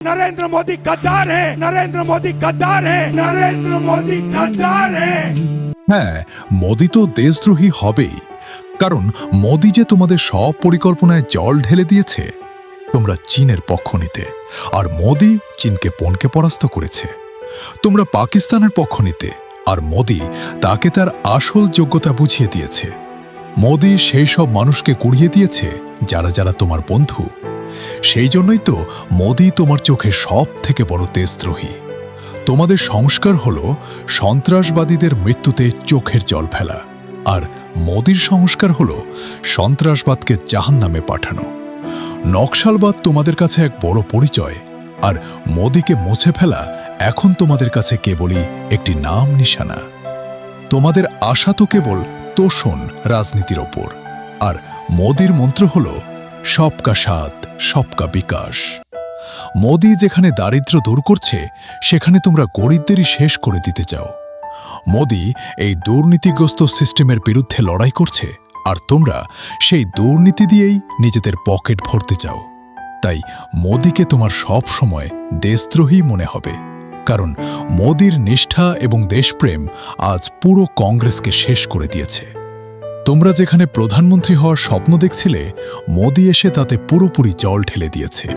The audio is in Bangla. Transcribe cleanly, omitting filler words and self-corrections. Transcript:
नरेंद्र मोदी गद्दार है, नरेंद्र मोदी गद्दार है, नरेंद्र मोदी गद्दार है। হ্যাঁ, মোদি তো দেশদ্রোহী হবেই, কারণ মোদি যে তোমাদের সব পরিকল্পনায় জল ঢেলে দিয়েছে। তোমরা চীনের পক্ষ নিতে, আর মোদি চীনকে পণকে পরাস্ত করেছে। তোমরা পাকিস্তানের পক্ষ নিতে, আর মোদি তাকে তার আসল যোগ্যতা বুঝিয়ে দিয়েছে। মোদি সেই সব মানুষকে কুড়িয়ে দিয়েছে যারা যারা তোমার বন্ধু। সেই জন্যই তো মোদি তোমার চোখে সব থেকে বড় দেশদ্রোহী। তোমাদের সংস্কার হল সন্ত্রাসবাদীদের মৃত্যুতে চোখের জল ফেলা, আর মোদির সংস্কার হল সন্ত্রাসবাদকে জাহান্নামে পাঠানো। নকশালবাদ তোমাদের কাছে এক বড় পরিচয়, আর মোদিকে মুছে ফেলা এখন তোমাদের কাছে কেবলই একটি নাম নিশানা। তোমাদের আশা তো কেবল তোষণ রাজনীতির ওপর, আর মোদির মন্ত্র হল সবকা সাথ সবকা বিকাশ। মোদি যেখানে দারিদ্র্য দূর করছে, সেখানে তোমরা গরিবদেরই শেষ করে দিতে চাও। মোদি এই দুর্নীতিগ্রস্ত সিস্টেমের বিরুদ্ধে লড়াই করছে, আর তোমরা সেই দুর্নীতি দিয়েই নিজেদের পকেট ভরতে চাও। তাই মোদিকে তোমার সব সময় দেশদ্রোহী মনে হবে, কারণ মোদির নিষ্ঠা এবং দেশপ্রেম আজ পুরো কংগ্রেসকে শেষ করে দিয়েছে। তোমরা যেখানে প্রধানমন্ত্রী হওয়ার স্বপ্ন দেখছিলে, মোদি এসে তাতে পুরোপুরি জল ঢেলে দিয়েছে।